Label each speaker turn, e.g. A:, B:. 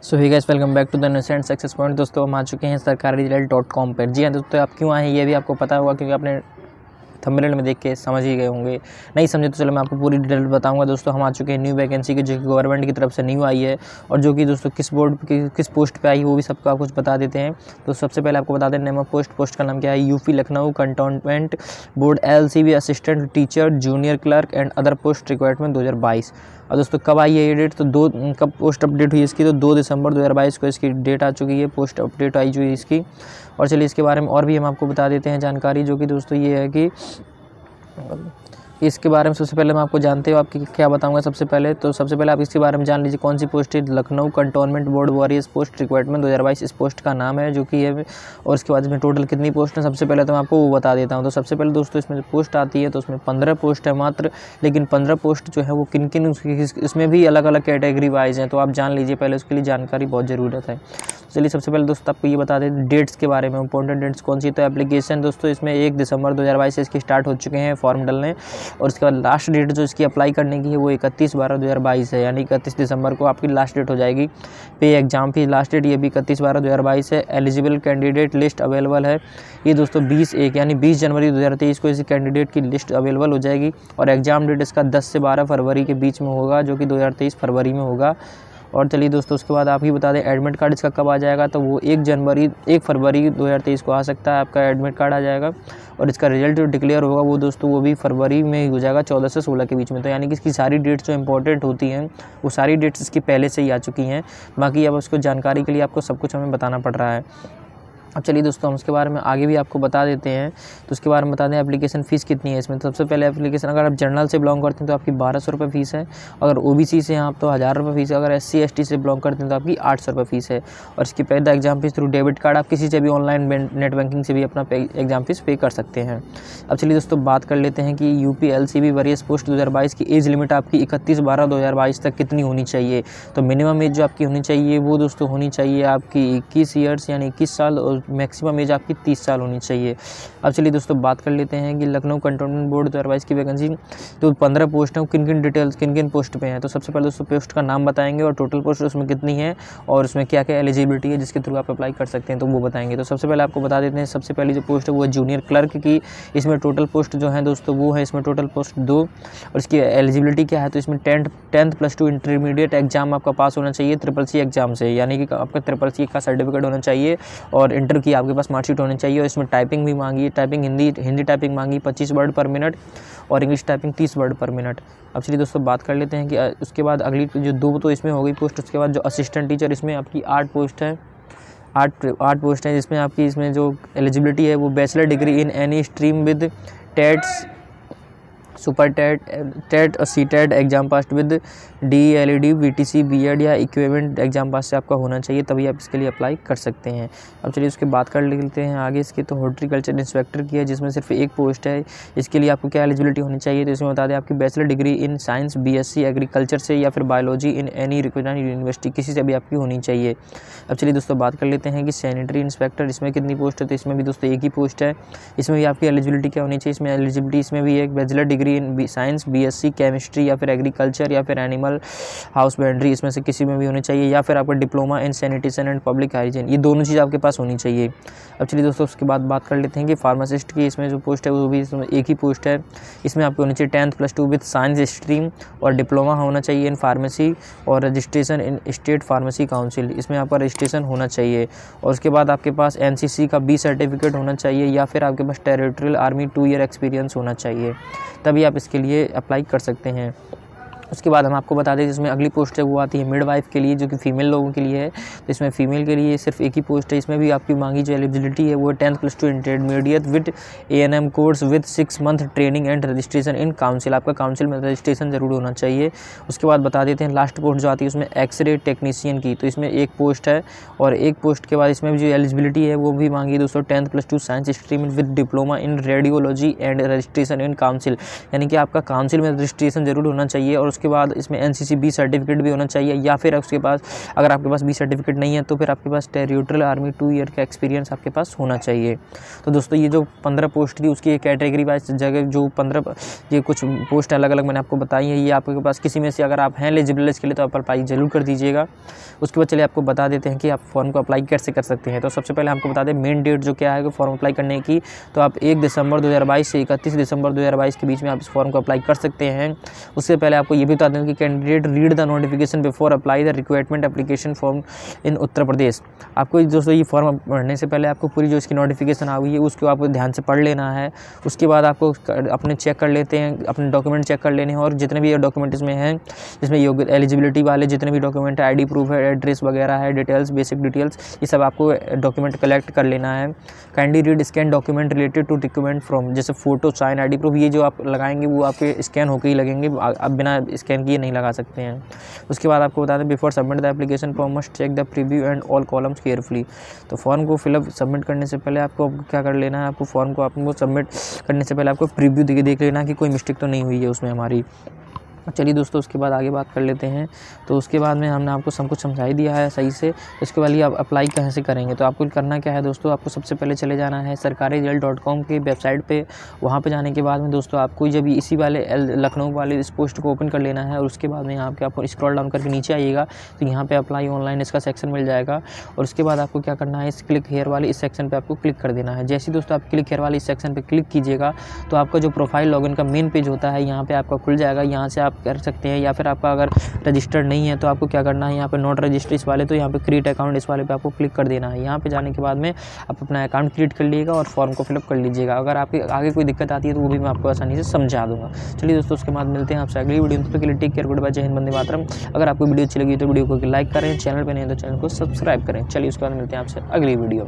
A: So hi guys, welcome back to the innocent success point. दोस्तों, हम आ चुके हैं sarkari.com पर। जी हाँ दोस्तों, आप क्यों आए हैं ये भी आपको पता होगा क्योंकि आपने थंबनेल में देख के समझ ही गए होंगे। नहीं समझे तो चलो मैं आपको पूरी डिटेल बताऊंगा। दोस्तों, हम आ चुके हैं न्यू वैकेंसी की, जो कि गवर्नमेंट की तरफ से न्यू आई है और जो कि दोस्तों किस बोर्ड किस पोस्ट पे आई है वो भी सबको आप कुछ बता देते हैं। तो सबसे पहले आपको बता दें नेम ऑफ पोस्ट का नाम क्या है। UP Lucknow cantonment board LCB assistant teacher junior clerk and other post requirement 2022। और दोस्तों कब आई है ये डेट, तो कब पोस्ट अपडेट हुई इसकी, तो 2 दिसंबर 2022 को इसकी डेट आ चुकी है, पोस्ट अपडेट आई हुई इसकी। और चलिए इसके बारे में और भी हम आपको बता देते हैं जानकारी, जो कि दोस्तों ये है कि इसके बारे में सबसे पहले मैं आपको जानते हो आपकी क्या बताऊंगा। सबसे पहले आप इसके बारे में जान लीजिए कौन सी पोस्ट है। Lucknow cantonment board warriors post requirement 2022 इस पोस्ट का नाम है, जो कि है। और इसके बाद इसमें टोटल कितनी पोस्ट है सबसे पहले तो मैं आपको वो बता देता हूँ। तो सबसे पहले दोस्तों इसमें पोस्ट आती है तो उसमें 15 पोस्ट है मात्र, लेकिन 15 पोस्ट जो है वो किन किन इसमें भी अलग अलग कैटेगरी वाइज हैं, तो आप जान लीजिए पहले, उसके लिए जानकारी बहुत ज़रूरत है। चलिए सबसे पहले दोस्तों आपको ये बता दें डेट्स के बारे में, इंपॉर्टेंट डेट्स कौन सी। तो एप्लीकेशन दोस्तों इसमें 1 दिसंबर 2022 से इसकी स्टार्ट हो चुके हैं फॉर्म डालने, और उसके बाद लास्ट डेट जो इसकी अप्लाई करने की है वो 31/12/2022 है, यानी 31 दिसंबर को आपकी लास्ट डेट हो जाएगी। पे एग्जाम की लास्ट डेट ये भी 31/12/2022 है। एलिजिबल कैंडिडेट लिस्ट अवेलेबल है ये दोस्तों 20/1 यानी 20 जनवरी 2023 को इस कैंडिडेट की लिस्ट अवेलेबल हो जाएगी। और एग्जाम डेट इसका 10 से 12 फरवरी के बीच में होगा, जो कि 2023 फरवरी में होगा। और चलिए दोस्तों उसके बाद आप ही बता दें एडमिट कार्ड इसका कब आ जाएगा, तो वो 1 फरवरी 2023 को आ सकता है, आपका एडमिट कार्ड आ जाएगा। और इसका रिजल्ट जो डिक्लेयर होगा वो दोस्तों वो भी फरवरी में ही हो जाएगा, 14 से 16 के बीच में। तो यानी कि इसकी सारी डेट्स जो इंपॉर्टेंट होती हैं वो सारी डेट्स इसकी पहले से ही आ चुकी हैं। बाकी अब उसको जानकारी के लिए आपको सब कुछ हमें बताना पड़ रहा है। अब चलिए दोस्तों हम उसके बारे में आगे भी आपको बता देते हैं। तो उसके बारे में बता दें एप्लीकेशन फ़ीस कितनी है इसमें। तो सबसे पहले एप्लीकेशन अगर आप जनरल से बिलोंग करते हैं तो आपकी 1200 रुपये फ़ीस है। अगर OBC से हैं आप तो 1000 रुपये फ़ीस है। अगर SC ST से बिलोंग करते हैं तो आपकी 800 रुपये फ़ीस है। और इसकी पे the exam fees through debit card, आप किसी से भी ऑनलाइन नेट बैंकिंग से भी अपना एग्जाम फीस पे कर सकते हैं। अब चलिए दोस्तों बात कर लेते हैं कि UP LCB वॉरियर्स पोस्ट 2022 की एज लिमिट आपकी 31/12/2022 तक कितनी होनी चाहिए। तो मिनिमम एज जो आपकी होनी चाहिए वो दोस्तों होनी चाहिए आपकी 21 ईयर्स यानी 21 साल, और मैक्सिमम एज आपकी 30 साल होनी चाहिए। अब चलिए दोस्तों बात कर लेते हैं कि लखनऊ कंटोनमेंट बोर्ड 2022 की वैकेंसी, तो 15 पोस्ट हैं, किन किन पोस्ट पे हैं। तो सबसे पहले दोस्तों पोस्ट का नाम बताएंगे और टोटल पोस्ट उसमें कितनी है और उसमें क्या क्या एलिजिबिलिटी है जिसके थ्रू आप अप्लाई कर सकते हैं, तो वो बताएंगे। तो सबसे पहले आपको बता देते हैं सबसे पहली जो पोस्ट है वो है जूनियर क्लर्क की। इसमें टोटल पोस्ट जो है दोस्तों वो है इसमें टोटल पोस्ट 2। और इसकी एलिजिबिलिटी क्या है, तो इसमें 10th +2 इंटरमीडिएट एग्जाम आपका पास होना चाहिए CCC एग्जाम से, यानी कि आपका CCC का सर्टिफिकेट होना चाहिए और इंटर की आपके पास मार्कशीट होनी चाहिए। और इसमें टाइपिंग भी मांगी है, टाइपिंग हिंदी टाइपिंग मांगी 25 वर्ड पर मिनट और इंग्लिश टाइपिंग 30 वर्ड पर मिनट। अब चलिए दोस्तों बात कर लेते हैं कि उसके बाद अगली जो 2 तो इसमें हो गई पोस्ट। उसके बाद जो असिस्टेंट टीचर इसमें आपकी 8 पोस्ट है, 8 पोस्ट हैं, जिसमें आपकी इसमें जो एलिजिबिलिटी है वो bachelor degree in any stream with TETs super TET और CTET exam pass with DELED VTC BEd या इक्विवेलेंट एग्जाम पास से आपका होना चाहिए, तभी आप इसके लिए अप्लाई कर सकते हैं। अब चलिए उसके बात कर लेते हैं आगे इसके। तो हॉर्टिकल्चर इंस्पेक्टर की है जिसमें सिर्फ 1 पोस्ट है। इसके लिए आपको क्या एलिजिबिलिटी होनी चाहिए, तो इसमें बता दें आपकी bachelor degree in science BSc agriculture से या फिर biology in any recognised university, किसी से भी आपकी होनी चाहिए। अब चलिए दोस्तों बात कर लेते हैं कि सैनिटरी इंस्पेक्टर इसमें कितनी पोस्ट है। तो इसमें भी दोस्तों 1 ही पोस्ट है। इसमें भी आपकी एलिजिबिलिटी क्या होनी चाहिए, इसमें एलिजिबिलिटी इसमें भी एक bachelor degree in science BSc chemistry या फिर एग्रीकल्चर या फिर एनिमल हाउसबेंड्री, इसमें से किसी में भी होनी चाहिए, या फिर आपका diploma in sanitation and public hygiene, ये दोनों चीज़ आपके पास होनी चाहिए। अब चलिए दोस्तों उसके बाद बात कर लेते हैं कि फार्मासिस्ट की इसमें जो पोस्ट है वो भी इसमें 1 ही पोस्ट है। इसमें आपको होनी चाहिए 10th +2 विद साइंस स्ट्रीम और डिप्लोमा होना चाहिए इन फार्मेसी और registration in state pharmacy council, इसमें आपका रजिस्ट्रेशन होना चाहिए। और उसके बाद आपके पास NCC का B सर्टिफिकेट होना चाहिए या फिर आपके पास टेरिटोरियल आर्मी 2 ईयर एक्सपीरियंस होना चाहिए, तभी आप इसके लिए अप्लाई कर सकते हैं। उसके बाद हम आपको बता दें जिसमें अगली पोस्ट है वो आती है मिडवाइफ के लिए, जो कि फ़ीमेल लोगों के लिए है। तो इसमें फ़ीमेल के लिए सिर्फ 1 ही पोस्ट है। इसमें भी आपकी मांगी जो एलिजिबिलिटी है वो 10th +2 intermediate with ANM course with 6 month training and registration in council, आपका काउंसिल में रजिस्ट्रेशन ज़रूर होना चाहिए। उसके बाद बता देते हैं लास्ट पोस्ट जो आती है उसमें एक्सरे टेक्नीशियन की, तो इसमें 1 पोस्ट है। और 1 पोस्ट के बाद इसमें भी जो एलिजिबिलिटी है वो भी मांगी दोस्तों 10th +2 science stream with diploma in radiology and registration in council, यानी कि आपका काउंसिल में रजिस्ट्रेशन ज़रूर होना चाहिए। और उसके बाद इसमें NCC B सर्टिफिकेट भी होना चाहिए, या फिर उसके पास अगर आपके पास B सर्टिफिकेट नहीं है तो फिर आपके पास टेरिटोरियल आर्मी 2 ईयर का एक्सपीरियंस आपके पास होना चाहिए। तो दोस्तों ये जो 15 पोस्ट थी उसकी कैटेगरी वाइज जगह जो 15 ये कुछ पोस्ट अलग अलग मैंने आपको बताई है, ये आपके पास किसी में से अगर आप हैं एलिजिबल इसके लिए तो आप अप्लाई जरूर कर दीजिएगा। उसके बाद चलिए आपको बता देते हैं कि आप फॉर्म को अप्लाई कैसे कर सकते हैं। तो सबसे पहले आपको बता दें मेन डेट जो क्या है कि फॉर्म अप्लाई करने की, तो आप 1 दिसंबर 2022 से 31 दिसंबर 2022 के बीच में आप इस फॉर्म को अप्लाई कर सकते हैं। उससे पहले आपको ये भी बता दें कि candidate read the notification before apply the requirement application form in Uttar Pradesh. आपको दोस्तों ये फॉर्म भरने से पहले आपको पूरी जो इसकी नोटिफिकेशन आ हुई है उसको आपको ध्यान से पढ़ लेना है। उसके बाद आपको अपने चेक कर लेते हैं, अपने डॉक्यूमेंट चेक कर लेने हैं, और जितने भी ये डॉक्यूमेंट इसमें हैं जिसमें योग्य एलिजिबिलिटी वाले जितने भी डॉक्यूमेंट है, ID प्रूफ है, एड्रेस वगैरह है, डिटेल्स, बेसिक डिटेल्स, ये सब आपको डॉक्यूमेंट कलेक्ट कर लेना है। Kindly read scan document related to requirement from, जैसे फोटो, साइन, ID प्रूफ, ये जो आप लगाएंगे वो आपके स्कैन होकर ही लगेंगे, आप बिना स्कैन किए नहीं लगा सकते हैं। उसके बाद आपको बता दें before submit the application form must check the preview and all columns carefully. तो फॉर्म को फिलअप सबमिट करने से पहले आपको क्या कर लेना है, आपको फॉर्म को आपको सबमिट करने से पहले आपको प्रीव्यू देख लेना कि कोई मिस्टेक तो नहीं हुई है उसमें हमारी। चलिए दोस्तों उसके बाद आगे बात कर लेते हैं। तो उसके बाद में हमने आपको सब कुछ समझा ही दिया है सही से। इसके बाद आप अप्लाई कैसे करेंगे, तो आपको करना क्या है दोस्तों, आपको सबसे पहले चले जाना है sarkari.com की वेबसाइट पे। वहाँ पे जाने के बाद में दोस्तों आपको जब इसी वाले लखनऊ वाले इस पोस्ट को ओपन कर लेना है, और उसके बाद में यहाँ पे आपको स्क्रॉल डाउन करके नीचे आइएगा तो यहाँ पे अप्लाई ऑनलाइन इसका सेक्शन मिल जाएगा। और उसके बाद आपको क्या करना है, इस क्लिक हेयर वाले इस सेक्शन पर आपको क्लिक कर देना है। जैसे दोस्तों आप क्लिक हेयर वाले इस सेक्शन पर क्लिक कीजिएगा तो आपका जो प्रोफाइल लॉगिन का मेन पेज होता है यहाँ पर आपका खुल जाएगा। यहाँ से आप कर सकते हैं, या फिर आपका अगर रजिस्टर्ड नहीं है तो आपको क्या करना है, यहाँ पे नॉट रजिस्टर इस वाले, तो यहाँ पे क्रिएट अकाउंट इस वाले पे आपको क्लिक कर देना है। यहाँ पे जाने के बाद में आप अपना अकाउंट क्रिएट कर लीजिएगा और फॉर्म को फिलअप कर लीजिएगा। अगर आपके आगे कोई दिक्कत आती है तो वो भी मैं आपको आसानी से समझा दूंगा। चलिए दोस्तों उसके बाद मिलते हैं आपसे अगली वीडियो में। टेक केयर, गुड बाय, जय हिंद, वंदे मातरम। अगर आपको वीडियो अच्छी लगी तो वीडियो को लाइक करें, चैनल पर नहीं है तो चैनल को सब्सक्राइब करें। चलिए उसके बाद मिलते हैं आपसे अगली वीडियो।